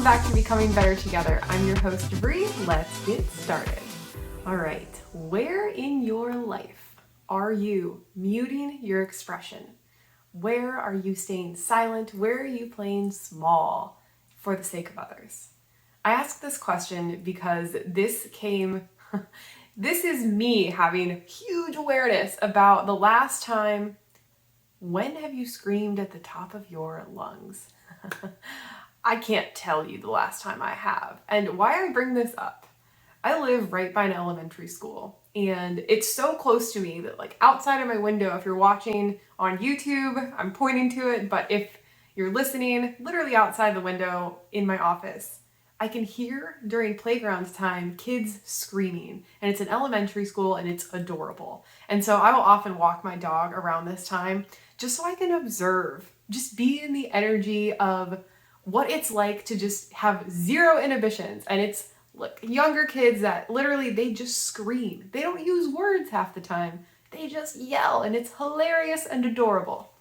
back to Becoming Better Together. I'm your host, Brie. Let's get started. All right, where in your life are you muting your expression? Where are you staying silent? Where are you playing small for the sake of others? I ask this question because this is me having huge awareness about the last time. When have you screamed at the top of your lungs? I can't tell you the last time I have. And why I bring this up, I live right by an elementary school, and it's so close to me that, like, outside of my window, if you're watching on YouTube, I'm pointing to it, but if you're listening, literally outside the window in my office, I can hear during playground time kids screaming, and it's an elementary school and it's adorable. And so I will often walk my dog around this time just so I can observe, just be in the energy of what it's like to just have zero inhibitions. And it's like younger kids that literally they just scream. They don't use words half the time. They just yell, and it's hilarious and adorable.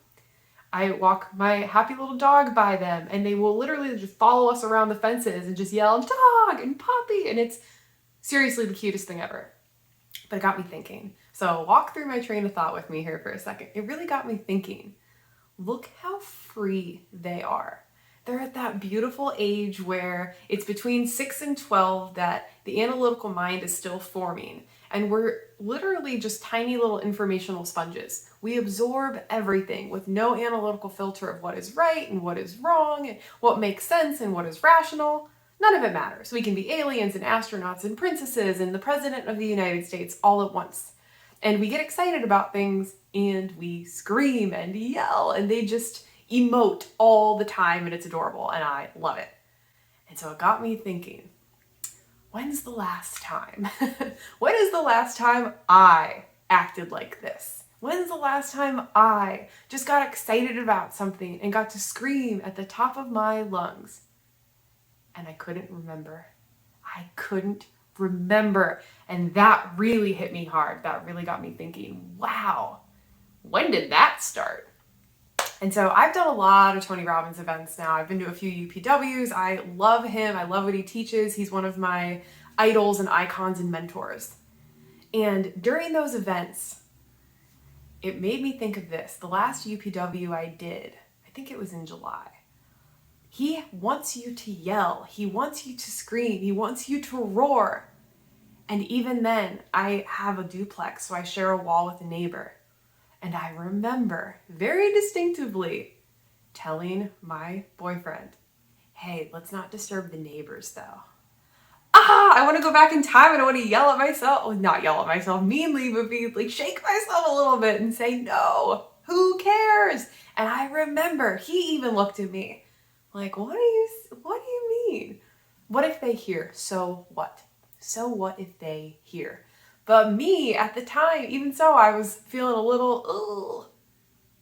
I walk my happy little dog by them, and they will literally just follow us around the fences and just yell, "Dog" and "Puppy," and it's seriously the cutest thing ever. But it got me thinking. So walk through my train of thought with me here for a second. It really got me thinking. Look how free they are. They're at that beautiful age where it's between 6 and 12 that the analytical mind is still forming. And we're literally just tiny little informational sponges. We absorb everything with no analytical filter of what is right and what is wrong, and what makes sense and what is rational. None of it matters. We can be aliens and astronauts and princesses and the president of the United States all at once. And we get excited about things and we scream and yell, and they just emote all the time, and it's adorable, and I love it. And so it got me thinking, when's the last time? When is the last time I acted like this? When's the last time I just got excited about something and got to scream at the top of my lungs? And I couldn't remember. And that really hit me hard. That really got me thinking, wow, when did that start? And so I've done a lot of Tony Robbins events now. I've been to a few UPWs. I love him. I love what he teaches. He's one of my idols and icons and mentors. And during those events, it made me think of this. The last UPW I did, I think it was in July. He wants you to yell. He wants you to scream. He wants you to roar. And even then, I have a duplex, so I share a wall with a neighbor. And I remember very distinctively telling my boyfriend, "Hey, let's not disturb the neighbors though." I want to go back in time and I want to yell at myself. Well, not yell at myself meanly, but be like, shake myself a little bit and say, "No, who cares?" And I remember he even looked at me like, what do you mean? What if they hear? So what? So what if they hear? But me, at the time, even so, I was feeling a little, ugh.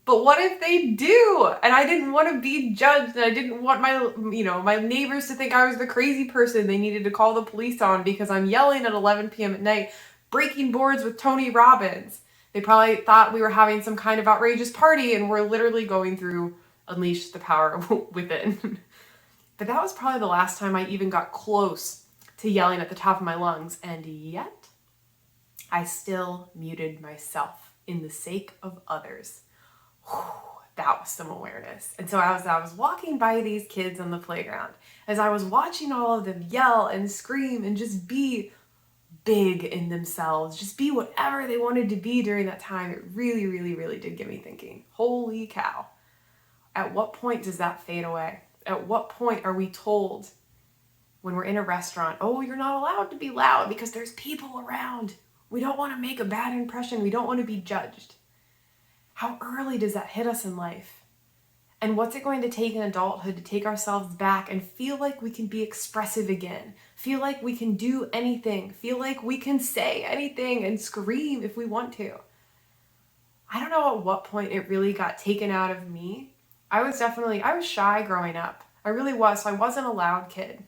But what if they do? And I didn't want to be judged, and I didn't want my neighbors to think I was the crazy person they needed to call the police on because I'm yelling at 11 p.m. at night, breaking boards with Tony Robbins. They probably thought we were having some kind of outrageous party, and we're literally going through Unleash the Power Within. But that was probably the last time I even got close to yelling at the top of my lungs, and yet I still muted myself in the sake of others. Whew, that was some awareness. And so I was walking by these kids on the playground, as I was watching all of them yell and scream and just be big in themselves, just be whatever they wanted to be during that time. It really, really, really did get me thinking, holy cow. At what point does that fade away? At what point are we told when we're in a restaurant, oh, you're not allowed to be loud because there's people around. We don't want to make a bad impression. We don't want to be judged. How early does that hit us in life? And what's it going to take in adulthood to take ourselves back and feel like we can be expressive again? Feel like we can do anything. Feel like we can say anything and scream if we want to. I don't know at what point it really got taken out of me. I was shy growing up. I really was, so I wasn't a loud kid.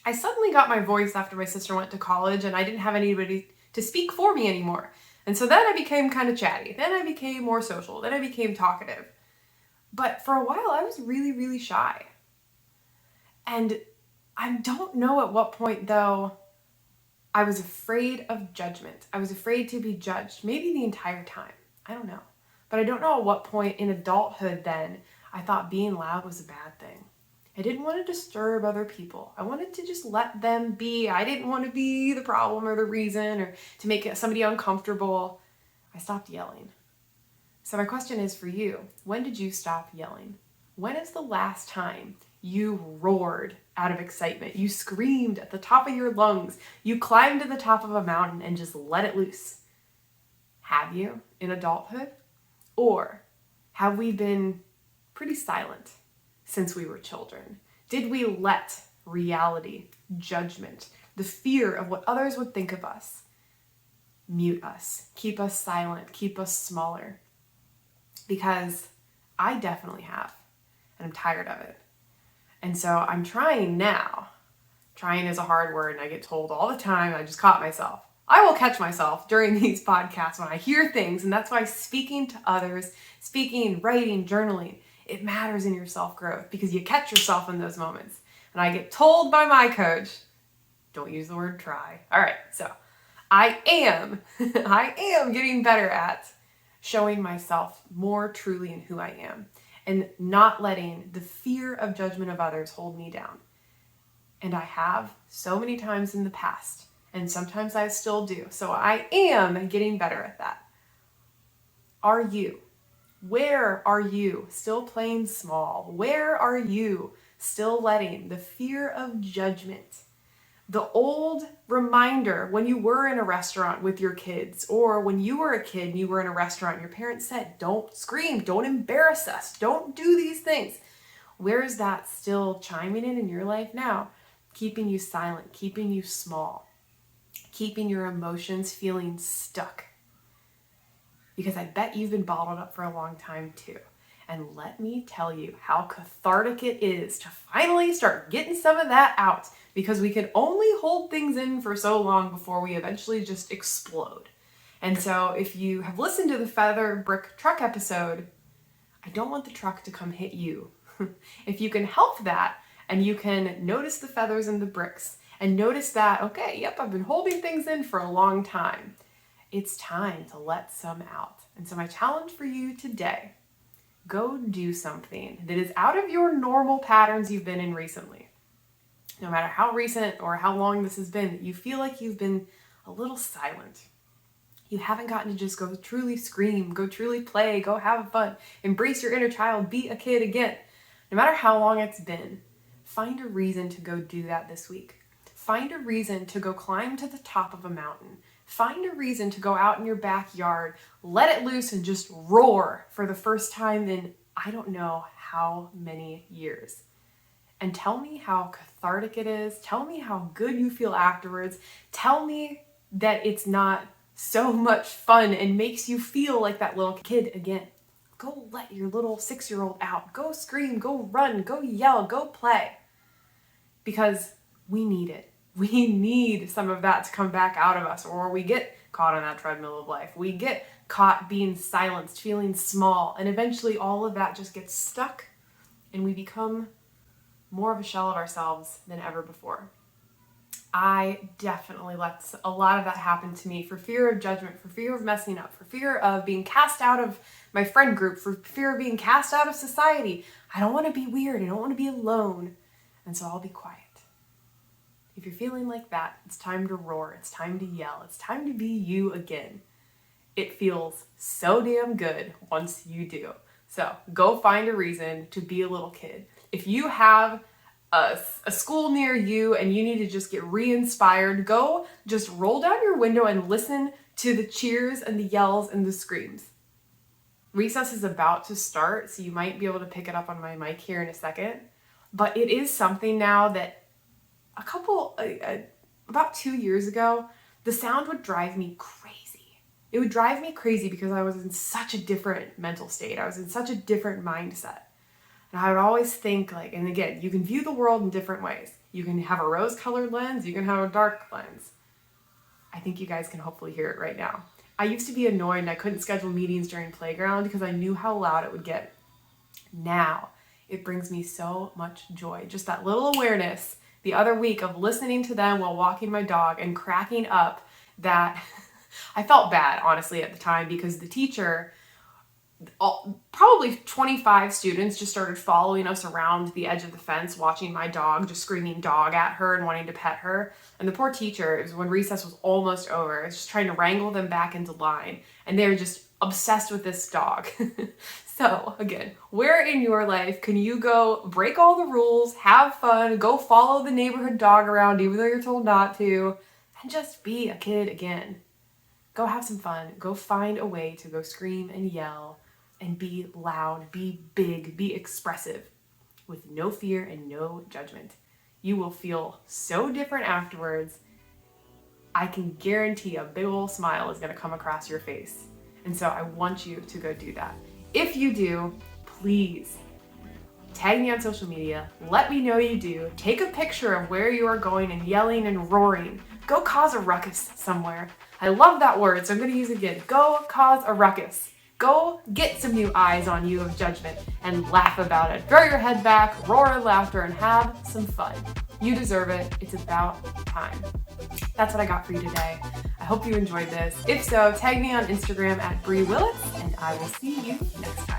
I suddenly got my voice after my sister went to college, and I didn't have anybody to speak for me anymore. And so then I became kind of chatty. Then I became more social. Then I became talkative. But for a while, I was really, really shy. And I don't know at what point, though, I was afraid of judgment. I was afraid to be judged, maybe the entire time. I don't know. But I don't know at what point in adulthood then I thought being loud was a bad thing. I didn't want to disturb other people. I wanted to just let them be. I didn't want to be the problem or the reason or to make somebody uncomfortable. I stopped yelling. So my question is for you, when did you stop yelling? When is the last time you roared out of excitement? You screamed at the top of your lungs. You climbed to the top of a mountain and just let it loose. Have you in adulthood? Or have we been pretty silent since we were children? Did we let reality, judgment, the fear of what others would think of us, mute us, keep us silent, keep us smaller? Because I definitely have, and I'm tired of it. And so I'm trying now. Trying is a hard word, and I get told all the time. I just caught myself. I will catch myself during these podcasts when I hear things, and that's why speaking to others, speaking, writing, journaling, it matters in your self-growth because you catch yourself in those moments. And I get told by my coach, don't use the word try. All right, so I am getting better at showing myself more truly in who I am and not letting the fear of judgment of others hold me down. And I have so many times in the past, and sometimes I still do. So I am getting better at that. Are you? Where are you still playing small? Where are you still letting the fear of judgment, the old reminder when you were in a restaurant with your kids, or when you were a kid and you were in a restaurant and your parents said, don't scream, don't embarrass us, don't do these things. Where is that still chiming in your life now? Keeping you silent, keeping you small, keeping your emotions feeling stuck. Because I bet you've been bottled up for a long time too. And let me tell you how cathartic it is to finally start getting some of that out, because we can only hold things in for so long before we eventually just explode. And so if you have listened to the feather brick truck episode, I don't want the truck to come hit you. If you can help that and you can notice the feathers and the bricks and notice that, okay, yep, I've been holding things in for a long time. It's time to let some out. And so my challenge for you today, go do something that is out of your normal patterns you've been in recently. No matter how recent or how long this has been, you feel like you've been a little silent. You haven't gotten to just go truly scream, go truly play, go have fun, embrace your inner child, be a kid again. No matter how long it's been, find a reason to go do that this week. Find a reason to go climb to the top of a mountain. Find a reason to go out in your backyard, let it loose and just roar for the first time in I don't know how many years. And tell me how cathartic it is. Tell me how good you feel afterwards. Tell me that it's not so much fun and makes you feel like that little kid again. Go let your little 6-year-old out. Go scream, go run, go yell, go play. Because we need it. We need some of that to come back out of us, or we get caught on that treadmill of life. We get caught being silenced, feeling small, and eventually all of that just gets stuck and we become more of a shell of ourselves than ever before. I definitely let a lot of that happen to me for fear of judgment, for fear of messing up, for fear of being cast out of my friend group, for fear of being cast out of society. I don't want to be weird. I don't want to be alone. And so I'll be quiet. If you're feeling like that, it's time to roar. It's time to yell. It's time to be you again. It feels so damn good once you do. So go find a reason to be a little kid. If you have a school near you and you need to just get re-inspired, go just roll down your window and listen to the cheers and the yells and the screams. Recess is about to start, so you might be able to pick it up on my mic here in a second. But it is something now that about 2 years ago, the sound would drive me crazy. It would drive me crazy because I was in such a different mental state. I was in such a different mindset. And I would always think and again, you can view the world in different ways. You can have a rose-colored lens, you can have a dark lens. I think you guys can hopefully hear it right now. I used to be annoyed and I couldn't schedule meetings during playground because I knew how loud it would get. Now, it brings me so much joy. Just that little awareness the other week of listening to them while walking my dog and cracking up that I felt bad, honestly, at the time, because the teacher, probably 25 students just started following us around the edge of the fence, watching my dog, just screaming dog at her and wanting to pet her. And the poor teacher, it was when recess was almost over, was just trying to wrangle them back into line. And they were just obsessed with this dog. So again, where in your life can you go break all the rules, have fun, go follow the neighborhood dog around even though you're told not to, and just be a kid again? Go have some fun. Go find a way to go scream and yell and be loud, be big, be expressive with no fear and no judgment. You will feel so different afterwards. I can guarantee a big old smile is going to come across your face. And so I want you to go do that. If you do, please tag me on social media. Let me know you do. Take a picture of where you are going and yelling and roaring. Go cause a ruckus somewhere. I love that word, so I'm going to use it again. Go cause a ruckus. Go get some new eyes on you of judgment and laugh about it. Throw your head back, roar in laughter, and have some fun. You deserve it. It's about time. That's what I got for you today. I hope you enjoyed this. If so, tag me on Instagram at Brie Willits, and I will see you next time.